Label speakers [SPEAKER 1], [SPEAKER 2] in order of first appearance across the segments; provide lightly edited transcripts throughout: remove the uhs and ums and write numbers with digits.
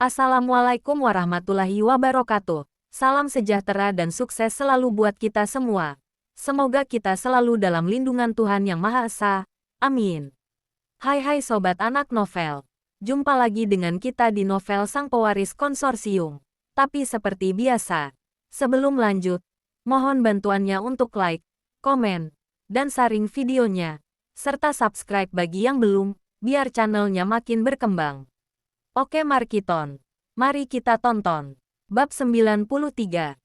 [SPEAKER 1] Assalamualaikum warahmatullahi wabarakatuh. Salam sejahtera dan sukses selalu buat kita semua. Semoga kita selalu dalam lindungan Tuhan Yang Maha Esa. Amin. Hai sobat anak novel. Jumpa lagi dengan kita di novel Sang Pewaris Konsorsium. Tapi seperti biasa, sebelum lanjut, mohon bantuannya untuk like, komen, dan sharing videonya. Serta subscribe bagi yang belum, biar channelnya makin berkembang. Oke Markiton, mari kita tonton. Bab 93,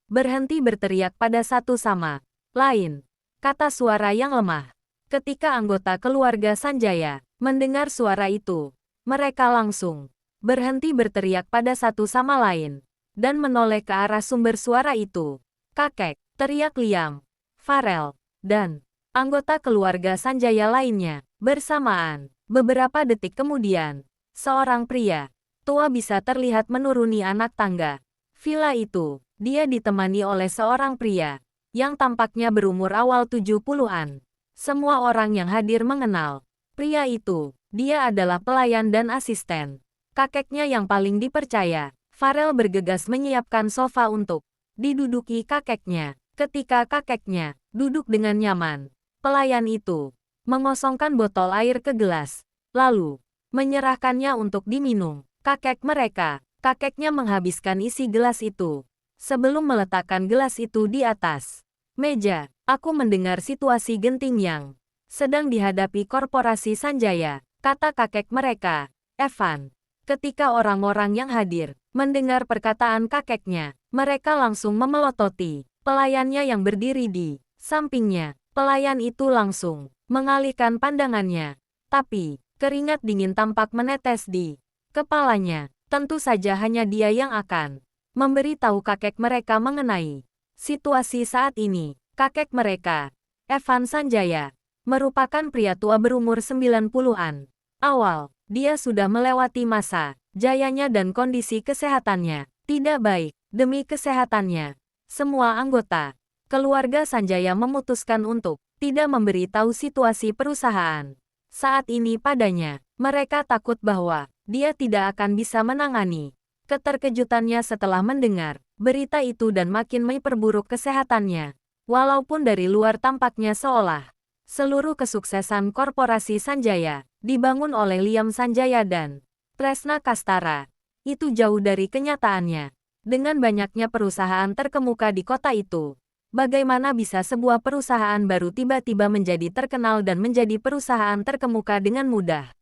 [SPEAKER 1] berhenti berteriak pada satu sama lain. Kata suara yang lemah. Ketika anggota keluarga Sanjaya mendengar suara itu, mereka langsung berhenti berteriak pada satu sama lain dan menoleh ke arah sumber suara itu. Kakek, teriak Liam, Farel, dan anggota keluarga Sanjaya lainnya bersamaan. Beberapa detik kemudian, seorang pria tua bisa terlihat menuruni anak tangga villa itu. Dia ditemani oleh seorang pria yang tampaknya berumur awal 70-an. Semua orang yang hadir mengenal pria itu. Dia adalah pelayan dan asisten kakeknya yang paling dipercaya. Farel bergegas menyiapkan sofa untuk diduduki kakeknya. Ketika kakeknya duduk dengan nyaman, pelayan itu mengosongkan botol air ke gelas, lalu menyerahkannya untuk diminum. Kakeknya menghabiskan isi gelas itu. Sebelum meletakkan gelas itu di atas meja, aku mendengar situasi genting yang sedang dihadapi korporasi Sanjaya, kata kakek mereka, Evan. Ketika orang-orang yang hadir mendengar perkataan kakeknya, mereka langsung memelototi pelayannya yang berdiri di sampingnya. Pelayan itu langsung mengalihkan pandangannya, tapi keringat dingin tampak menetes di kepalanya. Tentu saja hanya dia yang akan memberitahu kakek mereka mengenai situasi saat ini. Kakek mereka, Evan Sanjaya, merupakan pria tua berumur 90-an. Awal, dia sudah melewati masa jayanya dan kondisi kesehatannya tidak baik. Demi kesehatannya, semua anggota keluarga Sanjaya memutuskan untuk tidak memberitahu situasi perusahaan saat ini padanya. Mereka takut bahwa dia tidak akan bisa menangani keterkejutannya setelah mendengar berita itu dan makin memperburuk kesehatannya. Walaupun dari luar tampaknya seolah seluruh kesuksesan korporasi Sanjaya dibangun oleh Liam Sanjaya dan Tresna Kastara, itu jauh dari kenyataannya. Dengan banyaknya perusahaan terkemuka di kota itu, bagaimana bisa sebuah perusahaan baru tiba-tiba menjadi terkenal dan menjadi perusahaan terkemuka dengan mudah?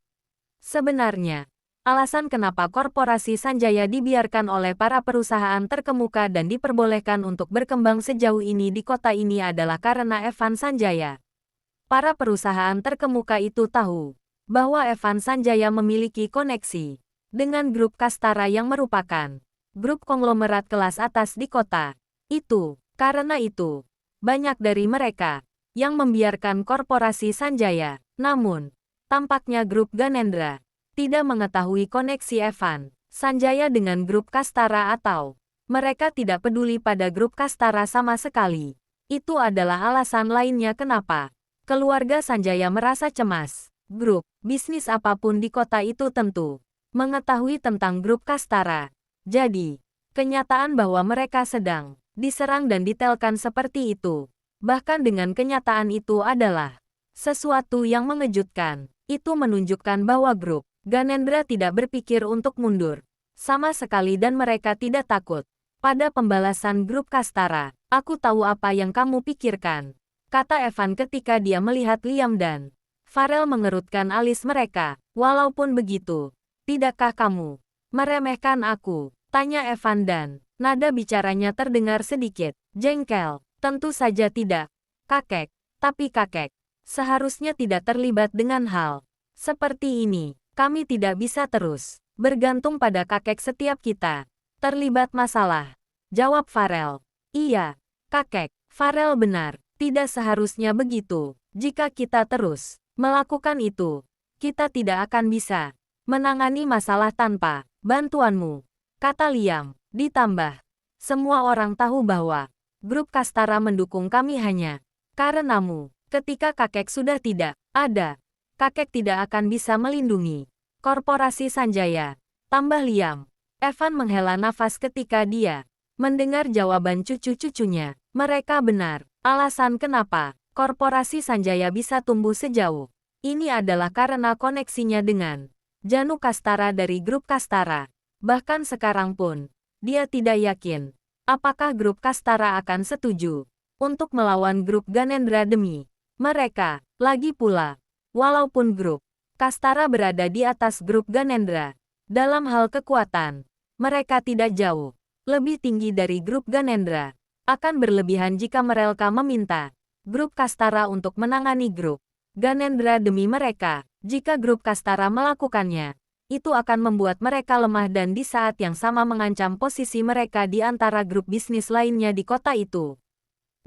[SPEAKER 1] Sebenarnya, alasan kenapa korporasi Sanjaya dibiarkan oleh para perusahaan terkemuka dan diperbolehkan untuk berkembang sejauh ini di kota ini adalah karena Evan Sanjaya. Para perusahaan terkemuka itu tahu bahwa Evan Sanjaya memiliki koneksi dengan grup Kastara yang merupakan grup konglomerat kelas atas di kota itu. Karena itu, banyak dari mereka yang membiarkan korporasi Sanjaya. Namun, tampaknya grup Ganendra tidak mengetahui koneksi Evan Sanjaya dengan grup Kastara atau mereka tidak peduli pada grup Kastara sama sekali. Itu adalah alasan lainnya kenapa keluarga Sanjaya merasa cemas. Grup bisnis apapun di kota itu tentu mengetahui tentang grup Kastara. Jadi, kenyataan bahwa mereka sedang diserang dan ditelkan seperti itu, bahkan dengan kenyataan itu adalah sesuatu yang mengejutkan. Itu menunjukkan bahwa grup Ganendra tidak berpikir untuk mundur sama sekali dan mereka tidak takut pada pembalasan grup Kastara. Aku tahu apa yang kamu pikirkan, kata Evan ketika dia melihat Liam dan Farel mengerutkan alis mereka. Walaupun begitu, tidakkah kamu meremehkan aku? Tanya Evan dan nada bicaranya terdengar sedikit jengkel. Tentu saja tidak, kakek. Tapi kakek seharusnya tidak terlibat dengan hal seperti ini. Kami tidak bisa terus bergantung pada kakek setiap kita terlibat masalah, jawab Farel. Iya, kakek. Farel benar. Tidak seharusnya begitu. Jika kita terus melakukan itu, kita tidak akan bisa menangani masalah tanpa bantuanmu, kata Liam. Ditambah, semua orang tahu bahwa grup Kastara mendukung kami hanya karenamu. Ketika kakek sudah tidak ada, kakek tidak akan bisa melindungi korporasi Sanjaya, tambah Liam. Evan menghela nafas ketika dia mendengar jawaban cucu-cucunya. Mereka benar. Alasan kenapa korporasi Sanjaya bisa tumbuh sejauh ini adalah karena koneksinya dengan Janu Kastara dari grup Kastara. Bahkan sekarang pun, dia tidak yakin apakah grup Kastara akan setuju untuk melawan grup Ganendra demi mereka. Lagi pula, walaupun grup Kastara berada di atas grup Ganendra dalam hal kekuatan, mereka tidak jauh lebih tinggi dari grup Ganendra. Akan berlebihan jika mereka meminta grup Kastara untuk menangani grup Ganendra demi mereka. Jika grup Kastara melakukannya, itu akan membuat mereka lemah dan di saat yang sama mengancam posisi mereka di antara grup bisnis lainnya di kota itu.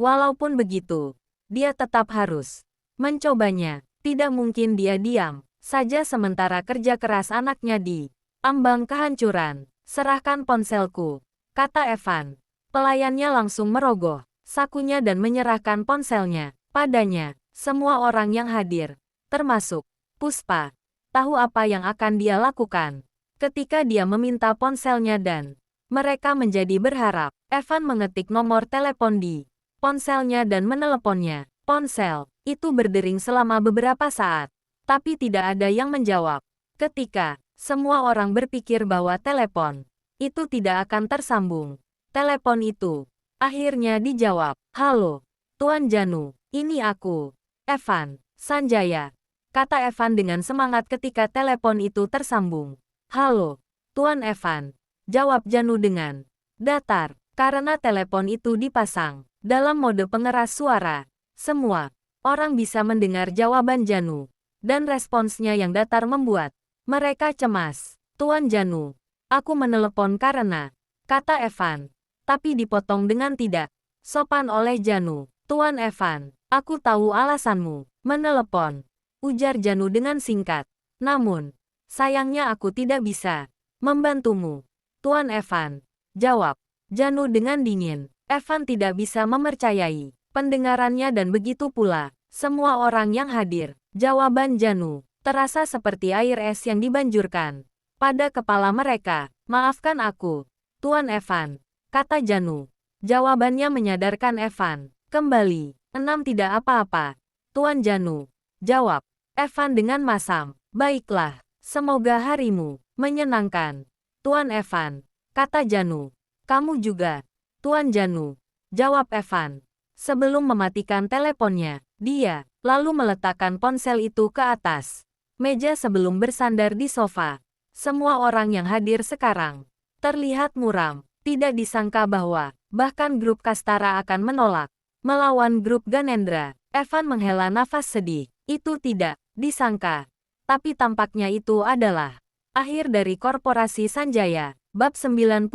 [SPEAKER 1] Walaupun begitu, dia tetap harus mencobanya. Tidak mungkin dia diam saja sementara kerja keras anaknya di ambang kehancuran. Serahkan ponselku, kata Evan. Pelayannya langsung merogoh sakunya dan menyerahkan ponselnya padanya. Semua orang yang hadir, termasuk Puspa, tahu apa yang akan dia lakukan ketika dia meminta ponselnya dan mereka menjadi berharap. Evan mengetik nomor telepon di ponselnya dan meneleponnya. Ponsel itu berdering selama beberapa saat, tapi tidak ada yang menjawab. Ketika semua orang berpikir bahwa telepon itu tidak akan tersambung, telepon itu akhirnya dijawab. Halo, Tuan Janu, ini aku, Evan, Sanjaya, kata Evan dengan semangat ketika telepon itu tersambung. Halo, Tuan Evan, jawab Janu dengan datar, karena telepon itu dipasang dalam mode pengeras suara. Semua orang bisa mendengar jawaban Janu, dan responsnya yang datar membuat mereka cemas. Tuan Janu, aku menelepon karena, kata Evan, tapi dipotong dengan tidak sopan oleh Janu. Tuan Evan, aku tahu alasanmu menelepon, ujar Janu dengan singkat. Namun, sayangnya aku tidak bisa membantumu. Tuan Evan, jawab Janu dengan dingin. Evan tidak bisa mempercayai pendengarannya dan begitu pula semua orang yang hadir. Jawaban Janu terasa seperti air es yang dibanjurkan pada kepala mereka. Maafkan aku, Tuan Evan, kata Janu. Jawabannya menyadarkan Evan. Kembali, 6 tidak apa-apa, Tuan Janu, jawab Evan dengan masam. Baiklah, semoga harimu menyenangkan, Tuan Evan, kata Janu. Kamu juga, Tuan Janu, jawab Evan. Sebelum mematikan teleponnya, dia lalu meletakkan ponsel itu ke atas meja sebelum bersandar di sofa. Semua orang yang hadir sekarang terlihat muram. Tidak disangka bahwa bahkan grup Kastara akan menolak melawan grup Ganendra. Evan menghela nafas sedih. Itu tidak disangka. Tapi tampaknya itu adalah akhir dari korporasi Sanjaya. Bab 94,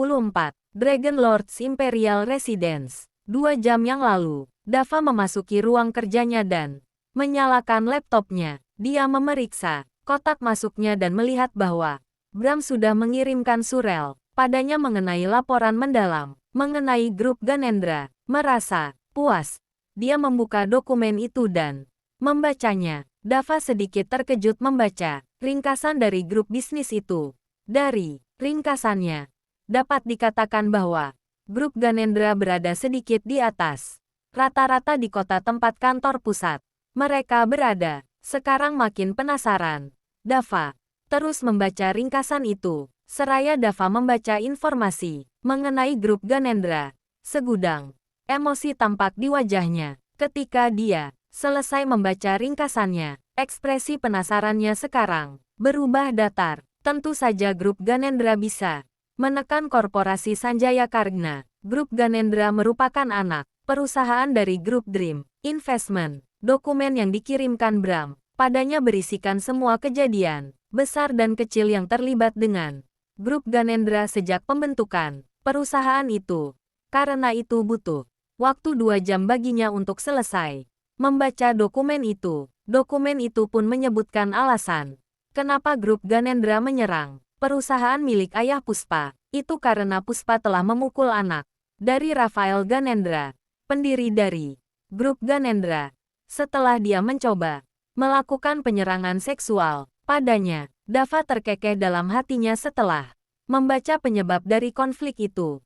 [SPEAKER 1] Dragon Lord's Imperial Residence. 2 jam yang lalu, Dava memasuki ruang kerjanya dan menyalakan laptopnya. Dia memeriksa kotak masuknya dan melihat bahwa Bram sudah mengirimkan surel padanya mengenai laporan mendalam mengenai grup Ganendra. Merasa puas, dia membuka dokumen itu dan membacanya. Dava sedikit terkejut membaca ringkasan dari grup bisnis itu. Dari ringkasannya, dapat dikatakan bahwa grup Ganendra berada sedikit di atas rata-rata di kota tempat kantor pusat mereka berada. Sekarang makin penasaran. Dava terus membaca ringkasan itu. Seraya Dava membaca informasi mengenai grup Ganendra. Segudang emosi tampak di wajahnya. Ketika dia selesai membaca ringkasannya, ekspresi penasarannya sekarang berubah datar. Tentu saja grup Ganendra bisa menekan korporasi Sanjaya karena grup Ganendra merupakan anak perusahaan dari grup Dream Investment. Dokumen yang dikirimkan Bram padanya berisikan semua kejadian besar dan kecil yang terlibat dengan grup Ganendra sejak pembentukan perusahaan itu. Karena itu butuh waktu 2 jam baginya untuk selesai membaca dokumen itu. Dokumen itu pun menyebutkan alasan kenapa grup Ganendra menyerang perusahaan milik ayah Puspa. Itu karena Puspa telah memukul anak dari Rafael Ganendra, pendiri dari grup Ganendra. Setelah dia mencoba melakukan penyerangan seksual padanya, Dava terkekeh dalam hatinya setelah Membaca penyebab dari konflik itu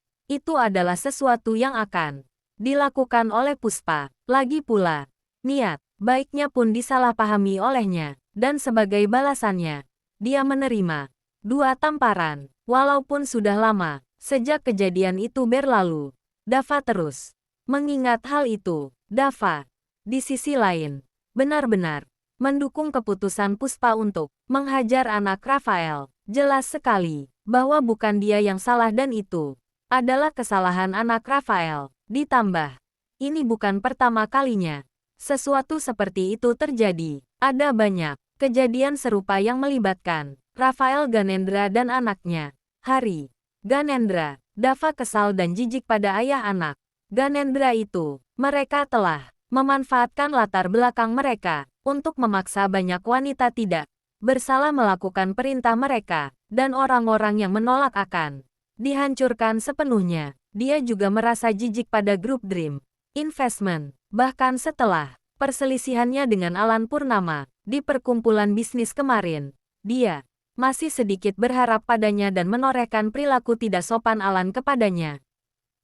[SPEAKER 1] adalah sesuatu yang akan dilakukan oleh Puspa. Lagi pula, niat baiknya pun disalahpahami olehnya, dan sebagai balasannya, dia menerima 2 tamparan. Walaupun sudah lama sejak kejadian itu berlalu, Dava terus mengingat hal itu. Dava, di sisi lain, benar-benar mendukung keputusan Puspa untuk menghajar anak Rafael. Jelas sekali bahwa bukan dia yang salah dan itu adalah kesalahan anak Rafael. Ditambah, ini bukan pertama kalinya sesuatu seperti itu terjadi. Ada banyak kejadian serupa yang melibatkan Rafael Ganendra dan anaknya, Hari Ganendra. Dava kesal dan jijik pada ayah anak Ganendra itu. Mereka telah memanfaatkan latar belakang mereka untuk memaksa banyak wanita tidak bersalah melakukan perintah mereka, dan orang-orang yang menolak akan dihancurkan sepenuhnya. Dia juga merasa jijik pada grup Dream Investment. Bahkan setelah perselisihannya dengan Alan Purnama di perkumpulan bisnis kemarin, dia masih sedikit berharap padanya dan menorehkan perilaku tidak sopan Alan kepadanya.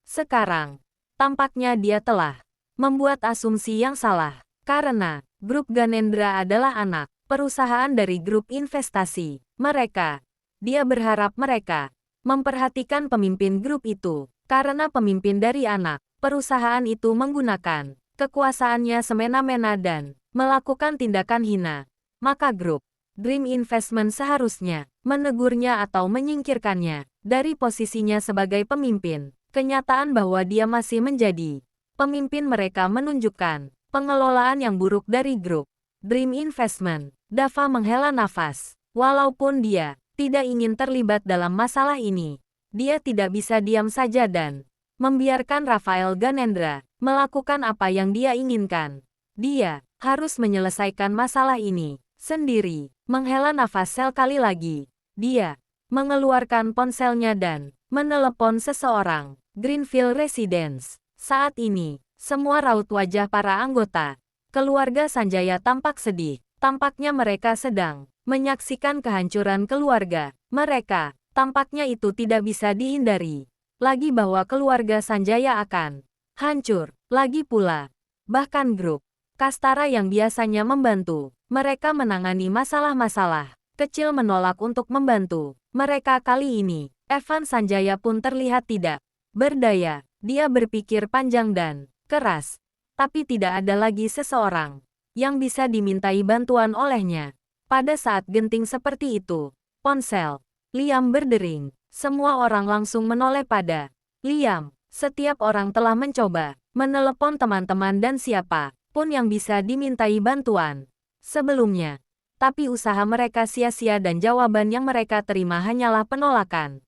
[SPEAKER 1] Sekarang, tampaknya dia telah membuat asumsi yang salah, karena grup Ganendra adalah anak perusahaan dari grup investasi mereka. Dia berharap mereka memperhatikan pemimpin grup itu, karena pemimpin dari anak perusahaan itu menggunakan kekuasaannya semena-mena dan melakukan tindakan hina. Maka grup Dream Investment seharusnya menegurnya atau menyingkirkannya dari posisinya sebagai pemimpin. Kenyataan bahwa dia masih menjadi pemimpin mereka menunjukkan pengelolaan yang buruk dari grup Dream Investment. Dava menghela nafas. Walaupun dia tidak ingin terlibat dalam masalah ini, dia tidak bisa diam saja dan membiarkan Rafael Ganendra melakukan apa yang dia inginkan. Dia harus menyelesaikan masalah ini sendiri. Menghela nafas sekali lagi, dia mengeluarkan ponselnya dan menelepon seseorang. Greenfield Residence. Saat ini, semua raut wajah para anggota keluarga Sanjaya tampak sedih. Tampaknya mereka sedang menyaksikan kehancuran keluarga mereka. Tampaknya itu tidak bisa dihindari lagi bahwa keluarga Sanjaya akan hancur. Lagi pula, bahkan grup Kastara yang biasanya membantu mereka menangani masalah-masalah kecil menolak untuk membantu mereka kali ini. Evan Sanjaya pun terlihat tidak berdaya. Dia berpikir panjang dan keras, tapi tidak ada lagi seseorang yang bisa dimintai bantuan olehnya. Pada saat genting seperti itu, ponsel Liam berdering. Semua orang langsung menoleh pada Liam. Setiap orang telah mencoba menelepon teman-teman dan siapa pun yang bisa dimintai bantuan sebelumnya. Tapi usaha mereka sia-sia dan jawaban yang mereka terima hanyalah penolakan.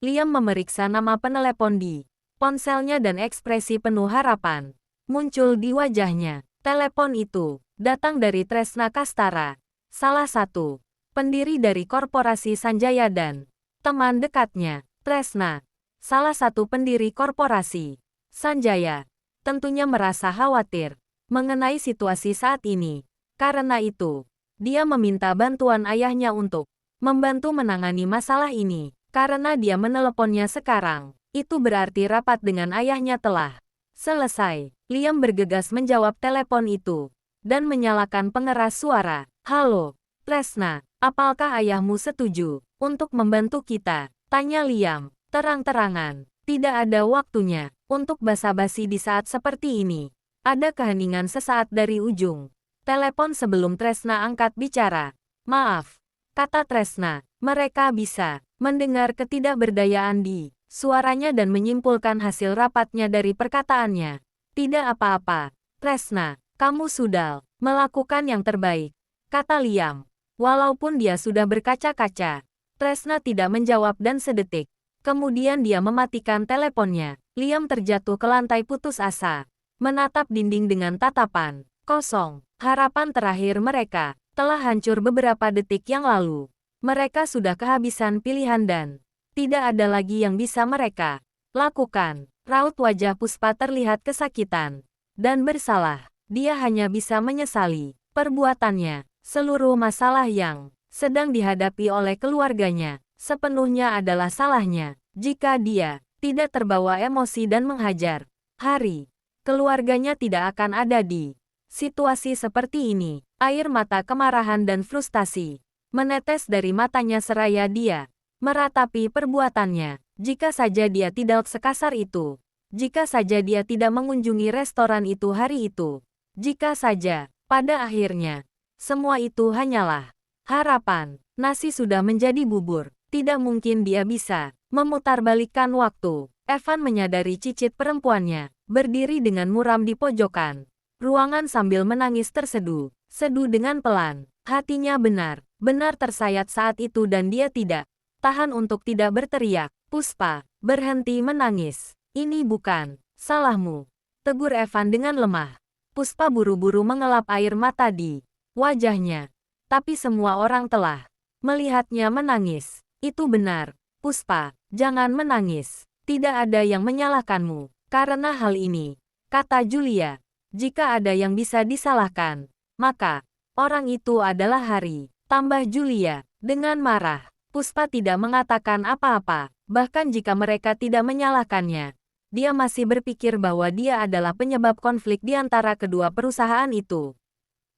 [SPEAKER 1] Liam memeriksa nama penelepon di ponselnya dan ekspresi penuh harapan muncul di wajahnya. Telepon itu datang dari Tresna Kastara, salah satu pendiri dari korporasi Sanjaya dan teman dekatnya. Tresna, salah satu pendiri korporasi Sanjaya, tentunya merasa khawatir mengenai situasi saat ini. Karena itu, dia meminta bantuan ayahnya untuk membantu menangani masalah ini. Karena dia meneleponnya sekarang, itu berarti rapat dengan ayahnya telah selesai. Liam bergegas menjawab telepon itu dan menyalakan pengeras suara. Halo, Tresna, apakah ayahmu setuju untuk membantu kita? Tanya Liam, terang-terangan. Tidak ada waktunya untuk basa-basi di saat seperti ini. Ada keheningan sesaat dari ujung telepon sebelum Tresna angkat bicara. Maaf, kata Tresna, mereka bisa mendengar ketidakberdayaan di suaranya dan menyimpulkan hasil rapatnya dari perkataannya. Tidak apa-apa, Tresna, kamu sudah melakukan yang terbaik, kata Liam. Walaupun dia sudah berkaca-kaca, Tresna tidak menjawab dan sedetik kemudian dia mematikan teleponnya. Liam terjatuh ke lantai putus asa, menatap dinding dengan tatapan kosong. Harapan terakhir mereka telah hancur beberapa detik yang lalu. Mereka sudah kehabisan pilihan dan tidak ada lagi yang bisa mereka lakukan. Raut wajah Puspa terlihat kesakitan dan bersalah. Dia hanya bisa menyesali perbuatannya. Seluruh masalah yang sedang dihadapi oleh keluarganya sepenuhnya adalah salahnya. Jika dia tidak terbawa emosi dan menghajar Hari, keluarganya tidak akan ada di situasi seperti ini. Air mata kemarahan dan frustasi menetes dari matanya seraya dia meratapi perbuatannya. Jika saja dia tidak sekasar itu. Jika saja dia tidak mengunjungi restoran itu hari itu. Jika saja, pada akhirnya, semua itu hanyalah harapan. Nasi sudah menjadi bubur. Tidak mungkin dia bisa memutarbalikkan waktu. Evan menyadari cicit perempuannya, berdiri dengan muram di pojokan ruangan sambil menangis terseduh. Seduh dengan pelan. Hatinya benar-benar tersayat saat itu dan dia tidak tahan untuk tidak berteriak. Puspa, berhenti menangis. Ini bukan salahmu. Tegur Evan dengan lemah. Puspa buru-buru mengelap air mata di wajahnya. Tapi semua orang telah melihatnya menangis. Itu benar. Puspa, jangan menangis. Tidak ada yang menyalahkanmu karena hal ini, kata Julia. Jika ada yang bisa disalahkan, maka orang itu adalah Hari. Tambah Julia dengan marah. Puspa tidak mengatakan apa-apa. Bahkan jika mereka tidak menyalahkannya, dia masih berpikir bahwa dia adalah penyebab konflik di antara kedua perusahaan itu.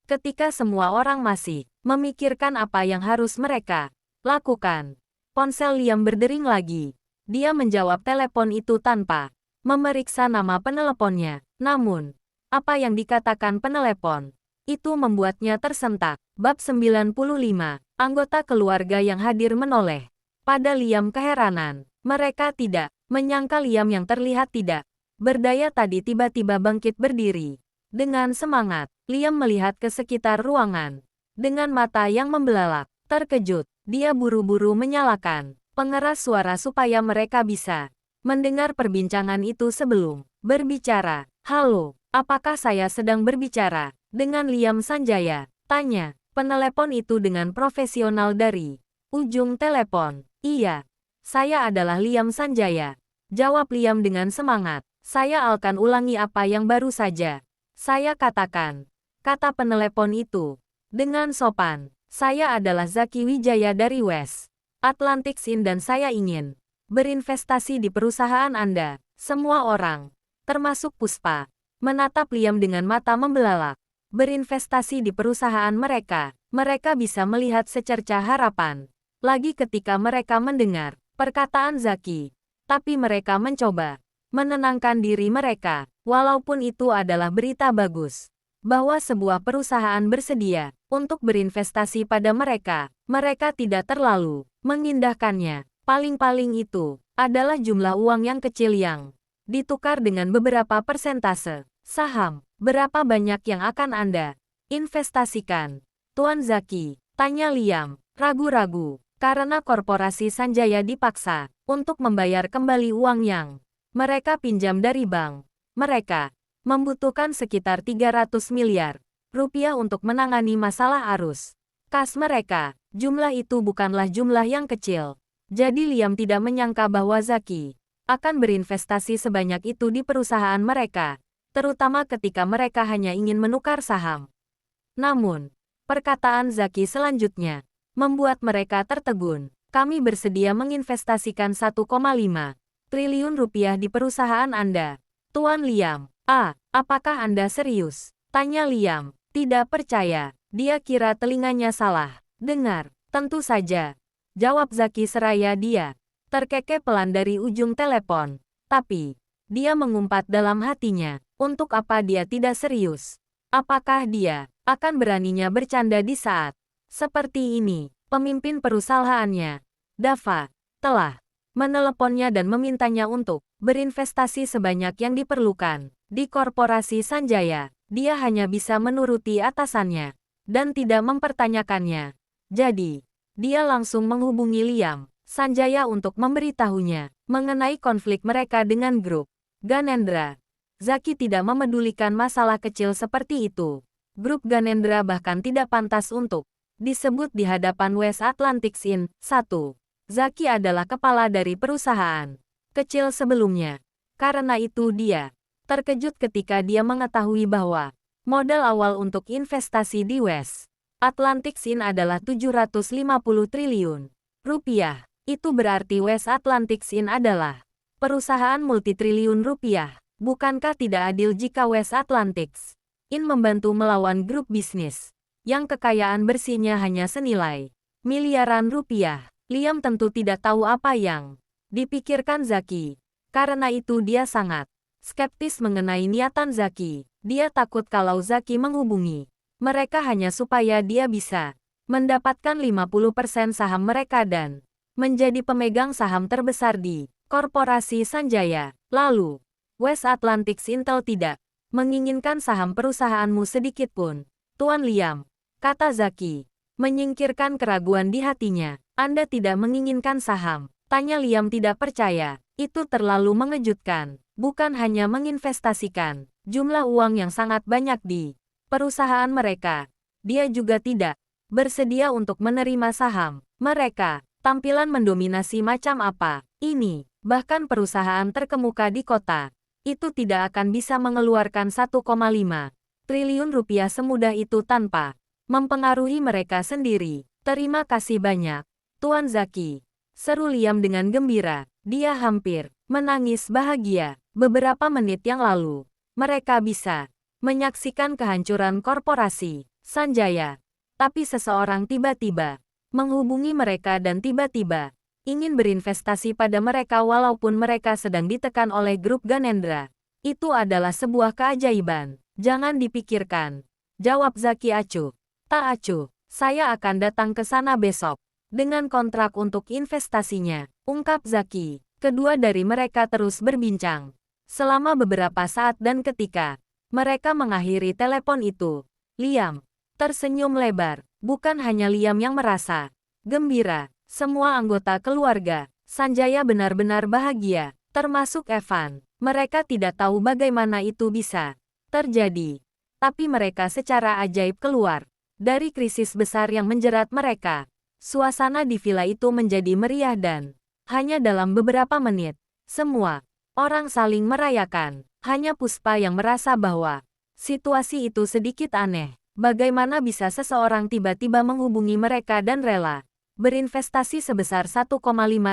[SPEAKER 1] Ketika semua orang masih memikirkan apa yang harus mereka lakukan, ponsel Liam berdering lagi. Dia menjawab telepon itu tanpa memeriksa nama peneleponnya. Namun, apa yang dikatakan penelepon itu membuatnya tersentak. Bab 95. Anggota keluarga yang hadir menoleh pada Liam keheranan. Mereka tidak menyangka Liam yang terlihat tidak berdaya tadi tiba-tiba bangkit berdiri. Dengan semangat, Liam melihat ke sekitar ruangan. Dengan mata yang membelalak, terkejut, dia buru-buru menyalakan pengeras suara supaya mereka bisa mendengar perbincangan itu sebelum berbicara. Halo, apakah saya sedang berbicara dengan Liam Sanjaya? Tanya penelepon itu dengan profesional dari ujung telepon. Iya, saya adalah Liam Sanjaya. Jawab Liam dengan semangat. Saya akan ulangi apa yang baru saja saya katakan, kata penelepon itu dengan sopan. Saya adalah Zaki Wijaya dari West Atlantic Inn dan saya ingin berinvestasi di perusahaan Anda. Semua orang, termasuk Puspa, menatap Liam dengan mata membelalak. Berinvestasi di perusahaan mereka, mereka bisa melihat secercah harapan. Lagi ketika mereka mendengar perkataan Zaki, tapi mereka mencoba menenangkan diri mereka, walaupun itu adalah berita bagus, bahwa sebuah perusahaan bersedia untuk berinvestasi pada mereka. Mereka tidak terlalu mengindahkannya. Paling-paling itu adalah jumlah uang yang kecil yang ditukar dengan beberapa persentase saham. Berapa banyak yang akan Anda investasikan, Tuan Zaki? Tanya Liam, ragu-ragu, karena korporasi Sanjaya dipaksa untuk membayar kembali uang yang mereka pinjam dari bank. Mereka membutuhkan sekitar 300 miliar rupiah untuk menangani masalah arus kas mereka. Jumlah itu bukanlah jumlah yang kecil. Jadi Liam tidak menyangka bahwa Zaki akan berinvestasi sebanyak itu di perusahaan mereka, terutama ketika mereka hanya ingin menukar saham. Namun, perkataan Zaki selanjutnya membuat mereka tertegun. Kami bersedia menginvestasikan 1,5 triliun rupiah di perusahaan Anda, Tuan Liam. Apakah Anda serius? Tanya Liam, tidak percaya. Dia kira telinganya salah dengar. Tentu saja, jawab Zaki seraya dia terkekeh pelan dari ujung telepon. Tapi, dia mengumpat dalam hatinya, untuk apa dia tidak serius? Apakah dia akan beraninya bercanda di saat seperti ini? Pemimpin perusahaannya, Dava, telah meneleponnya dan memintanya untuk berinvestasi sebanyak yang diperlukan di korporasi Sanjaya. Dia hanya bisa menuruti atasannya dan tidak mempertanyakannya. Jadi, dia langsung menghubungi Liam Sanjaya untuk memberitahunya mengenai konflik mereka dengan grup Ganendra. Zaki tidak memedulikan masalah kecil seperti itu. Grup Ganendra bahkan tidak pantas untuk disebut di hadapan West Atlantic Inn. 1. Zaki adalah kepala dari perusahaan kecil sebelumnya. Karena itu dia terkejut ketika dia mengetahui bahwa modal awal untuk investasi di West Atlantic Inn adalah 750 triliun rupiah. Itu berarti West Atlantic Inc. adalah perusahaan multitriliun rupiah. Bukankah tidak adil jika West Atlantic Inc. membantu melawan grup bisnis yang kekayaan bersihnya hanya senilai miliaran rupiah? Liam tentu tidak tahu apa yang dipikirkan Zaki. Karena itu dia sangat skeptis mengenai niatan Zaki. Dia takut kalau Zaki menghubungi mereka hanya supaya dia bisa mendapatkan 50% saham mereka dan menjadi pemegang saham terbesar di Korporasi Sanjaya. Lalu, West Atlantic Intel tidak menginginkan saham perusahaanmu sedikit pun, Tuan Liam, kata Zaki, menyingkirkan keraguan di hatinya. Anda tidak menginginkan saham? Tanya Liam tidak percaya. Itu terlalu mengejutkan. Bukan hanya menginvestasikan jumlah uang yang sangat banyak di perusahaan mereka, dia juga tidak bersedia untuk menerima saham mereka. Tampilan mendominasi macam apa ini? Bahkan perusahaan terkemuka di kota itu tidak akan bisa mengeluarkan 1,5 triliun rupiah semudah itu tanpa mempengaruhi mereka sendiri. Terima kasih banyak, Tuan Zaki, seru Liam dengan gembira. Dia hampir menangis bahagia. Beberapa menit yang lalu, mereka bisa menyaksikan kehancuran korporasi Sanjaya. Tapi seseorang tiba-tiba menghubungi mereka dan tiba-tiba ingin berinvestasi pada mereka walaupun mereka sedang ditekan oleh grup Ganendra. Itu adalah sebuah keajaiban. Jangan dipikirkan, jawab Zaki acuh. Tak acuh, saya akan datang ke sana besok dengan kontrak untuk investasinya, ungkap Zaki. Kedua dari mereka terus berbincang selama beberapa saat dan ketika mereka mengakhiri telepon itu, Liam tersenyum lebar. Bukan hanya Liam yang merasa gembira, semua anggota keluarga Sanjaya benar-benar bahagia, termasuk Evan. Mereka tidak tahu bagaimana itu bisa terjadi, tapi mereka secara ajaib keluar dari krisis besar yang menjerat mereka. Suasana di villa itu menjadi meriah dan hanya dalam beberapa menit, semua orang saling merayakan. Hanya Puspa yang merasa bahwa situasi itu sedikit aneh. Bagaimana bisa seseorang tiba-tiba menghubungi mereka dan rela berinvestasi sebesar 1,5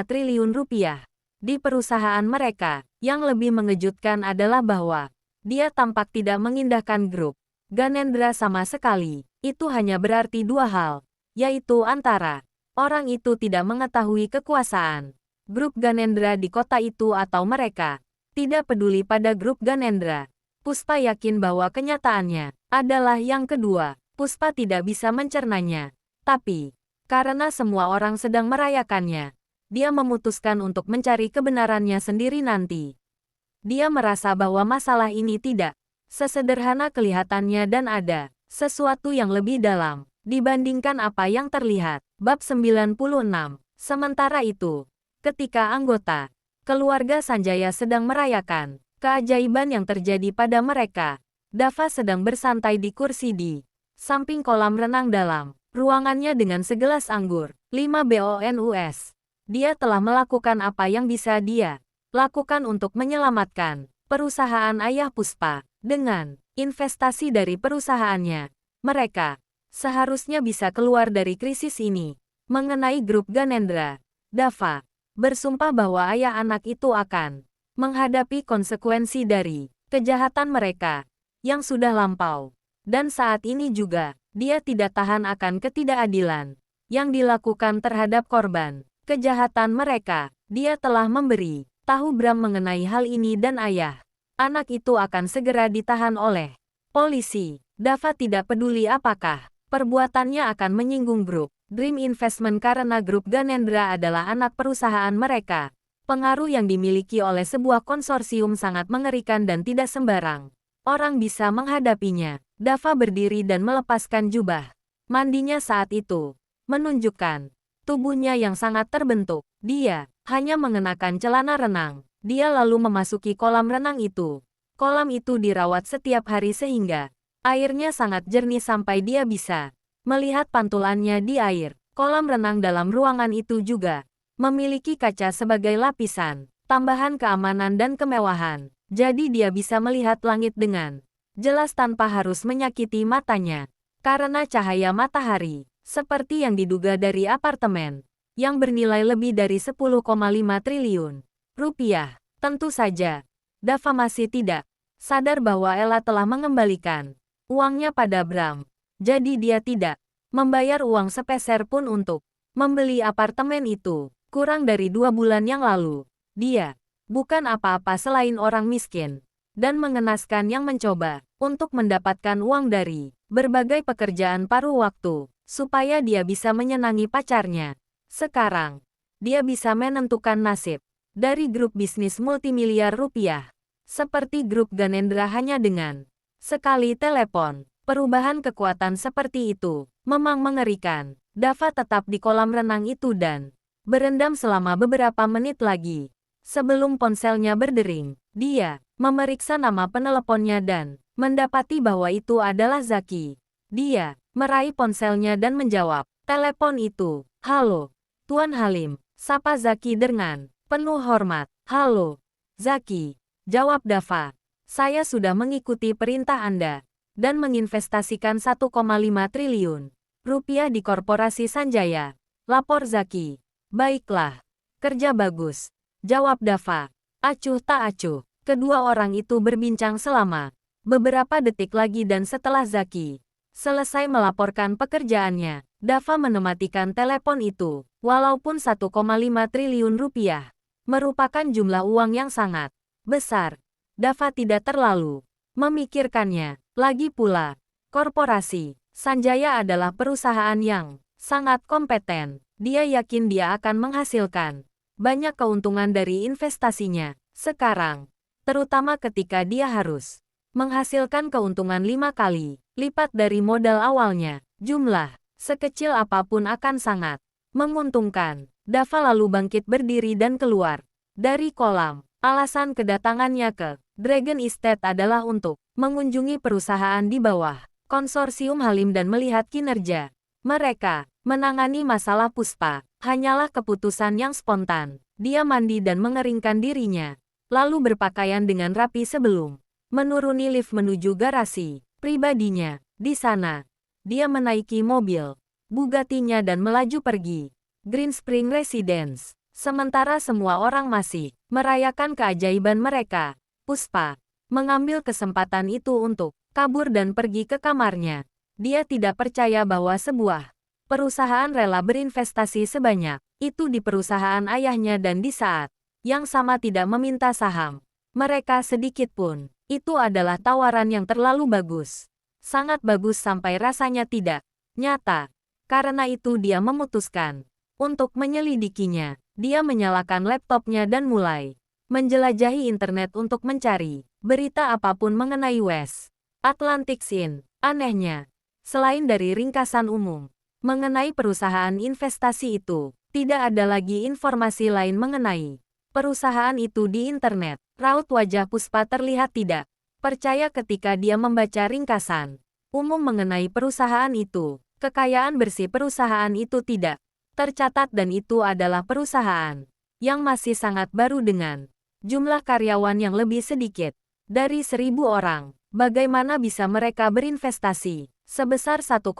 [SPEAKER 1] triliun rupiah di perusahaan mereka? Yang lebih mengejutkan adalah bahwa dia tampak tidak mengindahkan grup Ganendra sama sekali. Itu hanya berarti dua hal, yaitu antara orang itu tidak mengetahui kekuasaan grup Ganendra di kota itu atau mereka tidak peduli pada grup Ganendra. Puspa yakin bahwa kenyataannya adalah yang kedua. Puspa tidak bisa mencernanya. Tapi, karena semua orang sedang merayakannya, dia memutuskan untuk mencari kebenarannya sendiri nanti. Dia merasa bahwa masalah ini tidak sesederhana kelihatannya dan ada sesuatu yang lebih dalam dibandingkan apa yang terlihat. Bab 96. Sementara itu, ketika anggota keluarga Sanjaya sedang merayakan keajaiban yang terjadi pada mereka, Dava sedang bersantai di kursi di samping kolam renang dalam ruangannya dengan segelas anggur. 5 BONUS. Dia telah melakukan apa yang bisa dia lakukan untuk menyelamatkan perusahaan ayah Puspa. Dengan investasi dari perusahaannya, mereka seharusnya bisa keluar dari krisis ini. Mengenai grup Ganendra, Dava bersumpah bahwa ayah anak itu akan menghadapi konsekuensi dari kejahatan mereka yang sudah lampau. Dan saat ini juga, dia tidak tahan akan ketidakadilan yang dilakukan terhadap korban kejahatan mereka. Dia telah memberi tahu Bram mengenai hal ini dan ayah anak itu akan segera ditahan oleh polisi. Dava tidak peduli apakah perbuatannya akan menyinggung grup Dream Investment karena grup Ganendra adalah anak perusahaan mereka. Pengaruh yang dimiliki oleh sebuah konsorsium sangat mengerikan dan tidak sembarang orang bisa menghadapinya. Dava berdiri dan melepaskan jubah mandinya saat itu, menunjukkan tubuhnya yang sangat terbentuk. Dia hanya mengenakan celana renang. Dia lalu memasuki kolam renang itu. Kolam itu dirawat setiap hari sehingga airnya sangat jernih sampai dia bisa melihat pantulannya di air. Kolam renang dalam ruangan itu juga memiliki kaca sebagai lapisan tambahan keamanan dan kemewahan. Jadi dia bisa melihat langit dengan jelas tanpa harus menyakiti matanya karena cahaya matahari. Seperti yang diduga dari apartemen yang bernilai lebih dari 10,5 triliun rupiah. Tentu saja, Dava masih tidak sadar bahwa Ella telah mengembalikan uangnya pada Bram. Jadi dia tidak membayar uang sepeser pun untuk membeli apartemen itu. Kurang dari 2 bulan yang lalu, dia bukan apa-apa selain orang miskin dan mengenaskan yang mencoba untuk mendapatkan uang dari berbagai pekerjaan paruh waktu supaya dia bisa menyenangi pacarnya. Sekarang, dia bisa menentukan nasib dari grup bisnis multimiliar rupiah seperti grup Ganendra hanya dengan sekali telepon. Perubahan kekuatan seperti itu memang mengerikan. Dava tetap di kolam renang itu dan berendam selama beberapa menit lagi. Sebelum ponselnya berdering, dia memeriksa nama peneleponnya dan mendapati bahwa itu adalah Zaki. Dia meraih ponselnya dan menjawab telepon itu. "Halo, Tuan Halim," sapa Zaki dengan penuh hormat. "Halo, Zaki," jawab Dava. "Saya sudah mengikuti perintah Anda dan menginvestasikan 1,5 triliun rupiah di korporasi Sanjaya," lapor Zaki. "Baiklah, kerja bagus," jawab Dava. Acuh tak acuh, kedua orang itu berbincang selama beberapa detik lagi dan setelah Zaki selesai melaporkan pekerjaannya, Dava menematikan telepon itu. Walaupun 1,5 triliun rupiah merupakan jumlah uang yang sangat besar, Dava tidak terlalu memikirkannya. Lagi pula, korporasi Sanjaya adalah perusahaan yang sangat kompeten. Dia yakin dia akan menghasilkan banyak keuntungan dari investasinya sekarang, terutama ketika dia harus menghasilkan keuntungan 5 kali lipat dari modal awalnya. Jumlah sekecil apapun akan sangat menguntungkan. Dava lalu bangkit berdiri dan keluar dari kolam. Alasan kedatangannya ke Dragon Estate adalah untuk mengunjungi perusahaan di bawah konsorsium Halim dan melihat kinerja mereka. Menangani masalah Puspa hanyalah keputusan yang spontan. Dia mandi dan mengeringkan dirinya, lalu berpakaian dengan rapi sebelum menuruni lift menuju garasi pribadinya. Di sana, dia menaiki mobil Bugatti-nya dan melaju pergi Green Spring Residence. Sementara semua orang masih merayakan keajaiban mereka, Puspa mengambil kesempatan itu untuk kabur dan pergi ke kamarnya. Dia tidak percaya bahwa sebuah perusahaan rela berinvestasi sebanyak itu di perusahaan ayahnya dan di saat yang sama tidak meminta saham mereka sedikit pun. Itu adalah tawaran yang terlalu bagus. Sangat bagus sampai rasanya tidak nyata. Karena itu dia memutuskan untuk menyelidikinya. Dia menyalakan laptopnya dan mulai menjelajahi internet untuk mencari berita apapun mengenai West Atlantic Scene. Anehnya, selain dari ringkasan umum mengenai perusahaan investasi itu, tidak ada lagi informasi lain mengenai perusahaan itu di internet. Raut wajah Puspa terlihat tidak percaya ketika dia membaca ringkasan umum mengenai perusahaan itu. Kekayaan bersih perusahaan itu tidak tercatat dan itu adalah perusahaan yang masih sangat baru dengan jumlah karyawan yang lebih sedikit dari 1.000 orang. Bagaimana bisa mereka berinvestasi sebesar 1,5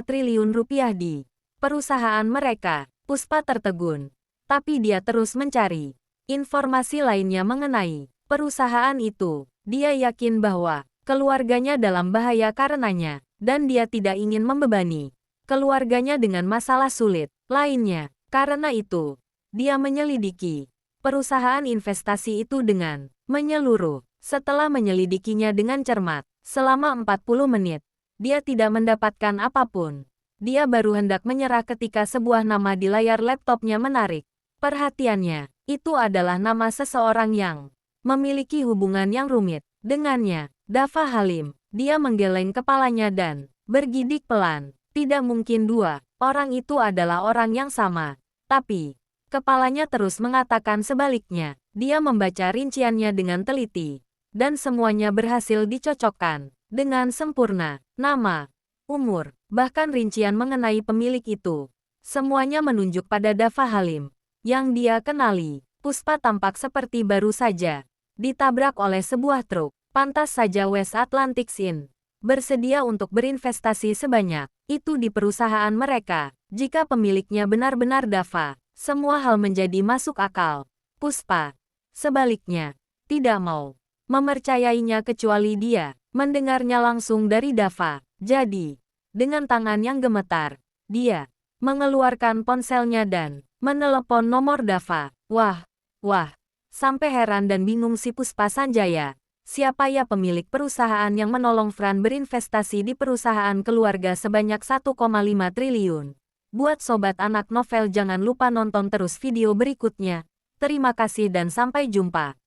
[SPEAKER 1] triliun rupiah di perusahaan mereka? Puspa tertegun, tapi dia terus mencari informasi lainnya mengenai perusahaan itu. Dia yakin bahwa keluarganya dalam bahaya karenanya, dan dia tidak ingin membebani keluarganya dengan masalah sulit lainnya. Karena itu, dia menyelidiki perusahaan investasi itu dengan menyeluruh. Setelah menyelidikinya dengan cermat selama 40 menit, dia tidak mendapatkan apapun. Dia baru hendak menyerah ketika sebuah nama di layar laptopnya menarik perhatiannya. Itu adalah nama seseorang yang memiliki hubungan yang rumit dengannya, Dava Halim. Dia menggeleng kepalanya dan bergidik pelan. Tidak mungkin dua orang itu adalah orang yang sama. Tapi, kepalanya terus mengatakan sebaliknya. Dia membaca rinciannya dengan teliti. Dan semuanya berhasil dicocokkan dengan sempurna. Nama, umur, bahkan rincian mengenai pemilik itu. Semuanya menunjuk pada Dava Halim yang dia kenali. Puspa tampak seperti baru saja ditabrak oleh sebuah truk. Pantas saja West Atlantic Scene bersedia untuk berinvestasi sebanyak itu di perusahaan mereka. Jika pemiliknya benar-benar Dava, semua hal menjadi masuk akal. Puspa, sebaliknya, tidak mau mempercayainya kecuali dia mendengarnya langsung dari Dava. Jadi, dengan tangan yang gemetar, dia mengeluarkan ponselnya dan menelepon nomor Dava. Wah, sampai heran dan bingung si Puspa Sanjaya. Siapa ya pemilik perusahaan yang menolong Fran berinvestasi di perusahaan keluarga sebanyak 1,5 triliun? Buat sobat anak novel jangan lupa nonton terus video berikutnya. Terima kasih dan sampai jumpa.